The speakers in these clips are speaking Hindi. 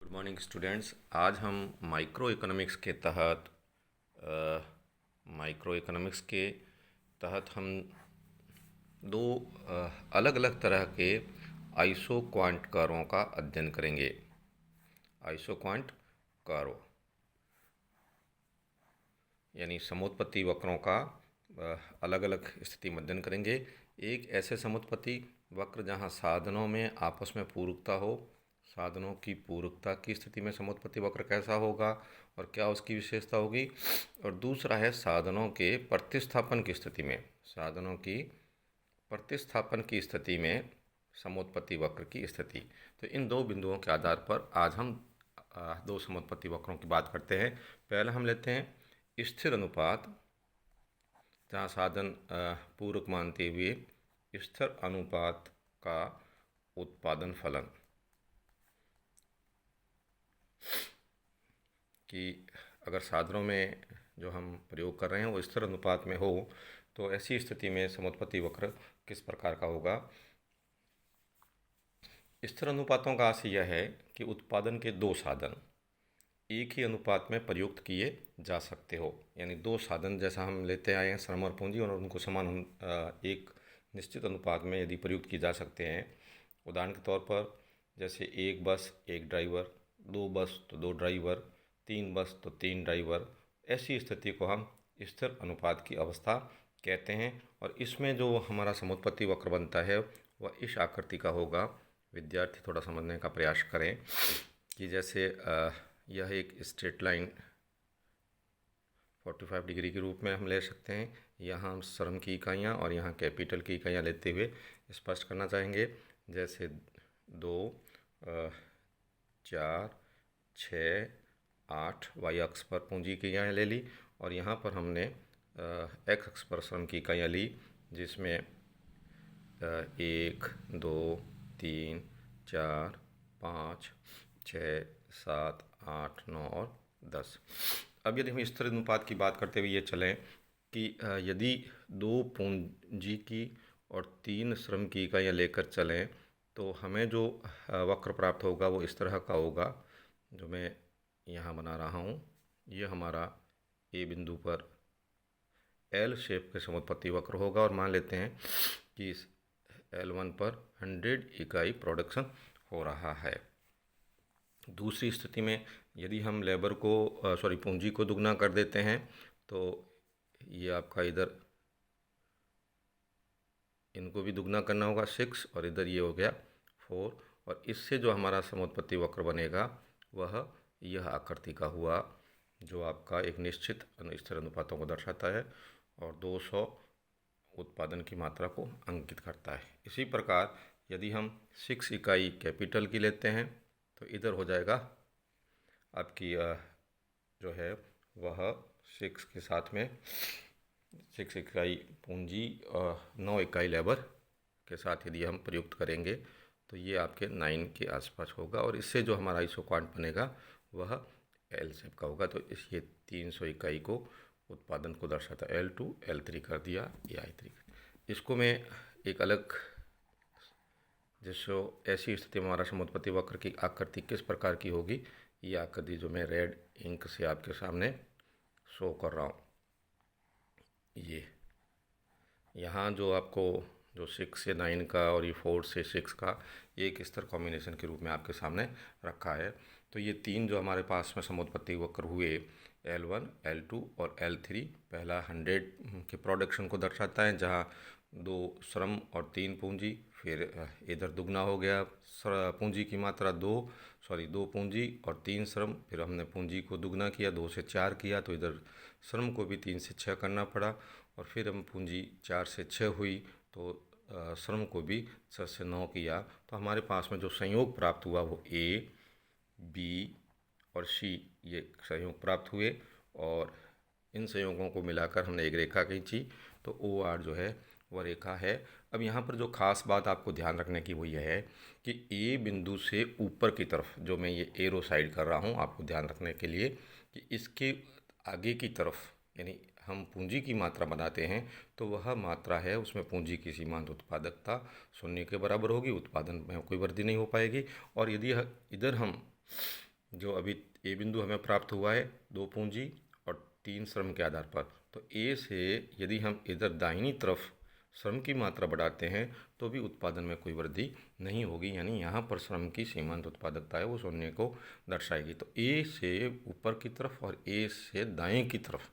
Good morning students. आज हम माइक्रो इकोनॉमिक्स के तहत हम दो अलग अलग तरह के आइसो क्वांट कर्वों का अध्ययन करेंगे। आइसो क्वांट कर्व यानी समोत्पत्ति वक्रों का अलग अलग स्थिति में अध्ययन करेंगे। एक ऐसे समोत्पत्ति वक्र जहां साधनों में आपस में पूरकता हो, साधनों की पूरकता की स्थिति में समोत्पत्ति वक्र कैसा होगा और क्या उसकी विशेषता होगी। और दूसरा है साधनों के प्रतिस्थापन की स्थिति में, साधनों की प्रतिस्थापन की स्थिति में समोत्पत्ति वक्र की स्थिति। तो इन दो बिंदुओं के आधार पर आज हम दो समोत्पत्ति वक्रों की बात करते हैं। पहले हम लेते हैं स्थिर अनुपात, जहाँ साधन पूरक मानते हुए स्थिर अनुपात का उत्पादन फलन कि अगर साधनों में जो हम प्रयोग कर रहे हैं वो स्थिर अनुपात में हो तो ऐसी स्थिति में समोत्पत्ति वक्र किस प्रकार का होगा। स्थिर अनुपातों का अर्थ यह है कि उत्पादन के दो साधन एक ही अनुपात में प्रयुक्त किए जा सकते हो, यानी दो साधन जैसा हम लेते आए हैं श्रम और पूंजी, और उनको समान एक निश्चित अनुपात में यदि प्रयुक्त किए जा सकते हैं। उदाहरण के तौर पर जैसे एक बस एक ड्राइवर, दो बस तो दो ड्राइवर, तीन बस तो तीन ड्राइवर, ऐसी स्थिति को हम स्थिर अनुपात की अवस्था कहते हैं। और इसमें जो हमारा समोत्पत्ति वक्र बनता है वह इस आकृति का होगा। विद्यार्थी थोड़ा समझने का प्रयास करें कि जैसे यह एक स्ट्रेट लाइन 45 डिग्री के रूप में हम ले सकते हैं। यहाँ हम श्रम की इकाइयाँ और यहाँ कैपिटल की इकाइयाँ लेते हुए स्पष्ट करना चाहेंगे। जैसे 2, 4, 6, 8 वाई अक्ष पर पूंजी की इकाइयाँ ले ली और यहाँ पर हमने एक्स अक्ष पर श्रम की इकाइयाँ ली, जिसमें 1, 2, 3, 4, 5, 6, 7, 8, 9 और 10। अब यदि हम स्थिर अनुपात की बात करते हुए ये चलें कि यदि दो पूंजी की और 3 श्रम की इकाइयाँ लेकर चलें तो हमें जो वक्र प्राप्त होगा वो इस तरह का होगा, जो मैं यहाँ बना रहा हूँ। ये हमारा ए बिंदु पर एल शेप के समोत्पत्ति वक्र होगा और मान लेते हैं कि इस L1 पर 100 इकाई प्रोडक्शन हो रहा है। दूसरी स्थिति में यदि हम लेबर को पूंजी को दुगना कर देते हैं तो ये आपका इधर इनको भी दुगना करना होगा 6 और इधर ये हो गया 4, और इससे जो हमारा समोत्पत्ति वक्र बनेगा वह यह आकृति का हुआ, जो आपका एक निश्चित स्थिर अनुपातों को दर्शाता है और 200 उत्पादन की मात्रा को अंकित करता है। इसी प्रकार यदि हम 6 इकाई कैपिटल की लेते हैं तो इधर हो जाएगा आपकी जो है वह 6 के साथ में 6 इकाई पूंजी और 9 इकाई लेबर के साथ यदि हम प्रयुक्त करेंगे तो ये आपके 9 के आसपास होगा, और इससे जो हमारा आइसो क्वांट बनेगा वह एल शेप का होगा। तो इस ये 300 इकाई को उत्पादन को दर्शाता है। L2 L3 कर दिया, या I3। इसको मैं एक अलग जिससे ऐसी स्थिति में हमारा समोत्पत्ति वक्र की आकृति किस प्रकार की होगी, ये आकृति जो मैं रेड इंक से आपके सामने शो कर रहा हूँ। ये यहाँ जो आपको जो 6 से 9 का और ये 4 से 6 का एक स्तर कॉम्बिनेशन के रूप में आपके सामने रखा है। तो ये तीन जो हमारे पास में समोत्पत्ति वक्र हुए L1, L2 और L3, पहला 100 के प्रोडक्शन को दर्शाता है जहाँ 2 श्रम और 3 पूंजी, फिर इधर दुगना हो गया पूंजी की मात्रा 2 पूंजी और 3 श्रम, फिर हमने पूंजी को दुगना किया 2 से 4 किया तो इधर श्रम को भी 3 से 6 करना पड़ा, और फिर हम पूंजी 4 से 6 हुई तो श्रम को भी 6 से 9 किया। तो हमारे पास में जो संयोग प्राप्त हुआ वो A, B और C ये संयोग प्राप्त हुए, और इन संयोगों को मिलाकर हमने एक रेखा खींची तो OR जो है वह रेखा है। अब यहाँ पर जो खास बात आपको ध्यान रखने की वो यह है कि A बिंदु से ऊपर की तरफ जो मैं ये एरो साइड कर रहा हूँ आपको ध्यान रखने के लिए कि इसके आगे की तरफ यानी हम पूंजी की मात्रा बनाते हैं तो वह मात्रा है उसमें पूंजी की सीमांत उत्पादकता 0 के बराबर होगी, उत्पादन में कोई वृद्धि नहीं हो पाएगी। और यदि इधर हम जो अभी ए बिंदु हमें प्राप्त हुआ है 2 पूंजी और 3 श्रम के आधार पर, तो ए से यदि हम इधर दाहिनी तरफ श्रम की मात्रा बढ़ाते हैं तो भी उत्पादन में कोई वृद्धि नहीं होगी, यानी यहाँ पर श्रम की सीमांत उत्पादकता है वो शून्य को दर्शाएगी। तो ए से ऊपर की तरफ और ए से दाएं की तरफ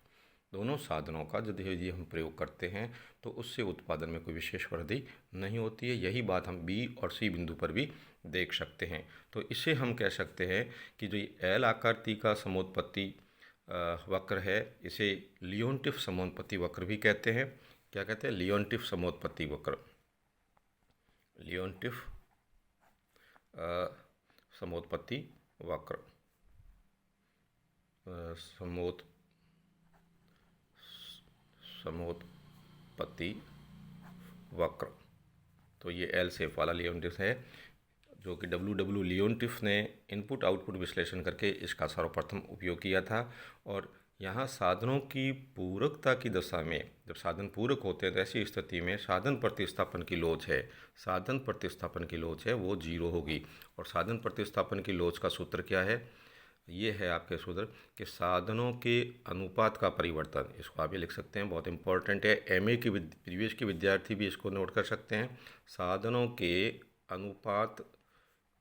दोनों साधनों का यदि हम प्रयोग करते हैं तो उससे उत्पादन में कोई विशेष वृद्धि नहीं होती है। यही बात हम बी और सी बिंदु पर भी देख सकते हैं। तो इसे हम कह सकते हैं कि जो एल आकृति का समोत्पत्ति वक्र है, इसे लियोनटिफ समोत्पत्ति वक्र भी कहते हैं। क्या कहते हैं? लियोनटिफ समोत्पत्ति वक्र। लियोनटिफ समोत्पत्ति वक्र, समोत्पत्ति वक्र। तो ये एल शेप वाला लियोनटिफ है, जो कि डब्ल्यू लियोनटिफ ने इनपुट आउटपुट विश्लेषण करके इसका सर्वप्रथम उपयोग किया था। और यहाँ साधनों की पूरकता की दशा में जब साधन पूरक होते हैं तो ऐसी स्थिति में साधन प्रतिस्थापन की लोच है, साधन प्रतिस्थापन की लोच है वो 0 होगी। और साधन प्रतिस्थापन की लोच का सूत्र क्या है? ये है आपके सूत्र कि साधनों के अनुपात का परिवर्तन। इसको आप ये लिख सकते हैं, बहुत इंपॉर्टेंट है, एमए की प्रीवियस के विद्यार्थी भी इसको नोट कर सकते हैं। साधनों के अनुपात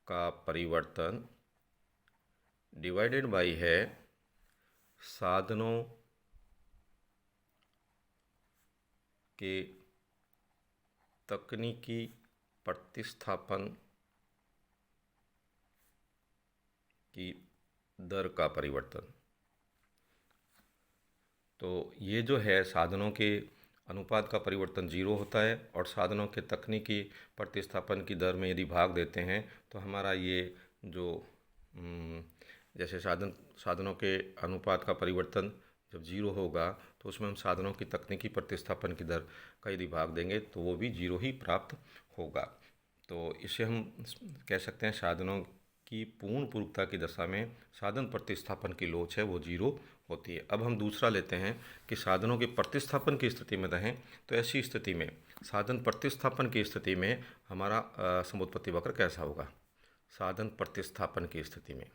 का परिवर्तन डिवाइडेड बाई है साधनों के तकनीकी प्रतिस्थापन की दर का परिवर्तन। तो ये जो है साधनों के अनुपात का परिवर्तन 0 होता है और साधनों के तकनीकी प्रतिस्थापन की दर में यदि भाग देते हैं तो हमारा ये जो जैसे साधनों के अनुपात का परिवर्तन जब 0 होगा तो उसमें हम साधनों की तकनीकी प्रतिस्थापन की दर का यदि भाग देंगे तो वो भी 0 ही प्राप्त होगा। तो इसे हम कह सकते हैं साधनों की पूर्ण पूर्वता की दशा में साधन प्रतिस्थापन की लोच है वो 0 होती है। अब हम दूसरा लेते हैं कि साधनों के प्रतिस्थापन की स्थिति में रहें, तो ऐसी स्थिति में साधन प्रतिस्थापन की स्थिति में हमारा समोत्पत्ति वक्र कैसा होगा? साधन प्रतिस्थापन की स्थिति में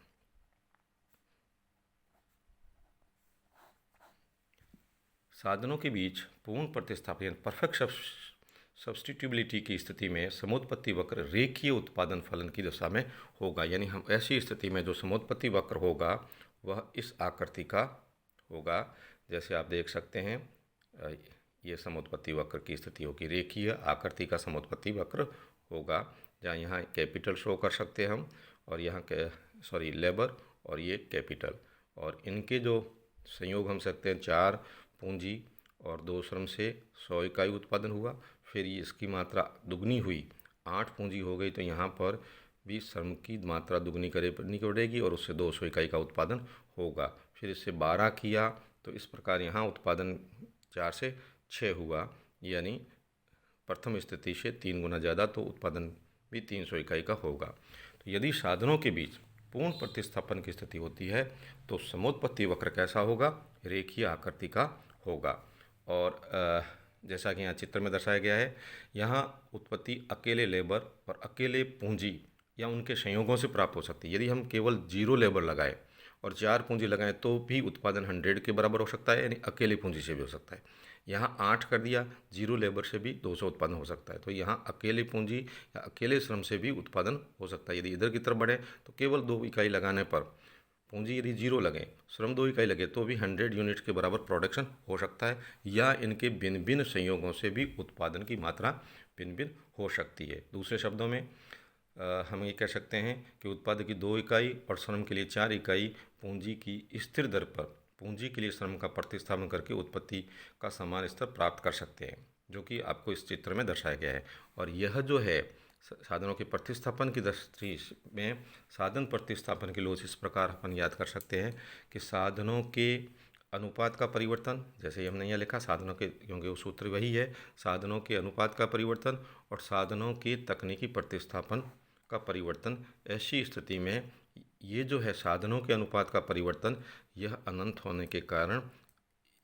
साधनों के बीच पूर्ण प्रतिस्थापन परफेक्ट सब्स्टिट्यूबिलिटी की स्थिति में समोत्पत्ति वक्र रेखीय उत्पादन फलन की दशा में होगा। यानी हम ऐसी स्थिति में जो समोत्पत्ति वक्र होगा वह इस आकृति का होगा। जैसे आप देख सकते हैं ये समोत्पत्ति वक्र की स्थिति होगी, रेखीय आकृति का समोत्पत्ति वक्र होगा, जहाँ यहाँ कैपिटल शो कर सकते हैं हम, और यहाँ लेबर और ये कैपिटल, और इनके जो संयोग हम सकते हैं 4 पूंजी और 2 श्रम से 100 इकाई उत्पादन हुआ। फिर ये इसकी मात्रा दुगनी हुई, 8 पूंजी हो गई, तो यहाँ पर भी श्रम की मात्रा दुगनी करनी पड़ेगी और उससे 200 इकाई का उत्पादन होगा। फिर इससे 12 किया तो इस प्रकार यहाँ उत्पादन 4 से 6 हुआ, यानी प्रथम स्थिति से 3 गुना ज़्यादा, तो उत्पादन भी 300 इकाई का होगा। तो यदि साधनों के बीच पूर्ण प्रतिस्थापन की स्थिति होती है तो समोत्पत्ति वक्र कैसा होगा? रेखीय आकृति का होगा। और जैसा कि यहाँ चित्र में दर्शाया गया है, यहाँ उत्पत्ति अकेले लेबर और अकेले पूंजी या उनके संयोगों से प्राप्त हो सकती है। यदि हम केवल 0 लेबर लगाएं और 4 पूंजी लगाएं तो भी उत्पादन 100 के बराबर हो सकता है, यानी अकेले पूंजी से भी हो सकता है। यहाँ 8 कर दिया, 0 लेबर से भी 200 उत्पादन हो सकता है। तो यहाँ अकेले पूंजी या अकेले श्रम से भी उत्पादन हो सकता है। यदि इधर की तरफ बढ़े तो केवल 2 इकाई लगाने पर पूंजी यदि 0 लगे, श्रम 2 इकाई लगे, तो भी 100 यूनिट्स के बराबर प्रोडक्शन हो सकता है। या इनके भिन्न भिन्न संयोगों से भी उत्पादन की मात्रा भिन्न भिन्न हो सकती है। दूसरे शब्दों में हम ये कह सकते हैं कि उत्पादन की 2 इकाई और श्रम के लिए 4 इकाई पूंजी की स्थिर दर पर पूंजी के लिए श्रम का प्रतिस्थापन करके उत्पत्ति का समान स्तर प्राप्त कर सकते हैं, जो कि आपको इस चित्र में दर्शाया गया है। और यह जो है साधनों के प्रतिस्थापन की दृष्टि में साधन प्रतिस्थापन की लोच इस प्रकार अपन याद कर सकते हैं कि साधनों के अनुपात का परिवर्तन, जैसे हमने यहाँ लिखा साधनों के, क्योंकि वो सूत्र वही है, साधनों के अनुपात का परिवर्तन और साधनों के तकनीकी प्रतिस्थापन का परिवर्तन। ऐसी स्थिति में ये जो है साधनों के अनुपात का परिवर्तन, यह अनंत होने के कारण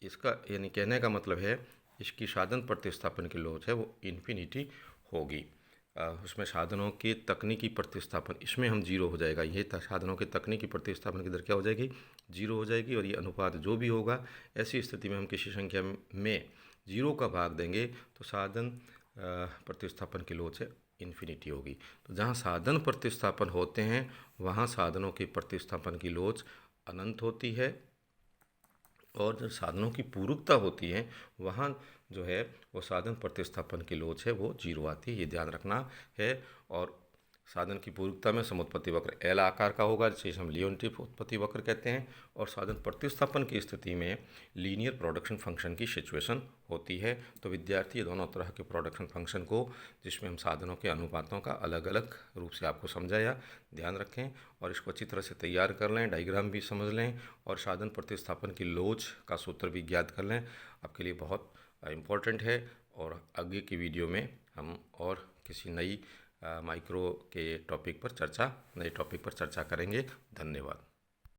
इसका यानी कहने का मतलब है इसकी साधन प्रतिस्थापन की लोच है वो इन्फिनिटी होगी। उसमें साधनों के तकनीकी प्रतिस्थापन, इसमें हम जीरो हो जाएगा। ये साधनों के तकनीकी प्रतिस्थापन की दर क्या हो जाएगी, जीरो हो जाएगी। और ये अनुपात जो भी होगा, ऐसी स्थिति में हम किसी संख्या में जीरो का भाग देंगे तो साधन प्रतिस्थापन की लोच है इन्फिनिटी होगी। तो जहाँ साधन प्रतिस्थापन होते हैं वहाँ साधनों के प्रतिस्थापन की लोच अनंत होती है, और जब साधनों की पूरकता होती है वहाँ जो है वो साधन प्रतिस्थापन की लोच है वो जीरो आती है, ये ध्यान रखना है। और साधन की पूरकता में समुत्पत्ति वक्र एल आकार का होगा, जिसे हम लियोनटिव उत्पत्ति वक्र कहते हैं। और साधन प्रतिस्थापन की स्थिति में लीनियर प्रोडक्शन फंक्शन की सिचुएशन होती है। तो विद्यार्थी दोनों तरह के प्रोडक्शन फंक्शन को, जिसमें हम साधनों के अनुपातों का अलग अलग रूप से आपको समझाया, ध्यान रखें और इसको अच्छी तरह से तैयार कर लें, डायग्राम भी समझ लें और साधन प्रतिस्थापन की लोच का सूत्र भी ज्ञात कर लें। आपके लिए बहुत इम्पोर्टेंट है। और आगे की वीडियो में हम और किसी नई माइक्रो के टॉपिक पर नए टॉपिक पर चर्चा करेंगे। धन्यवाद।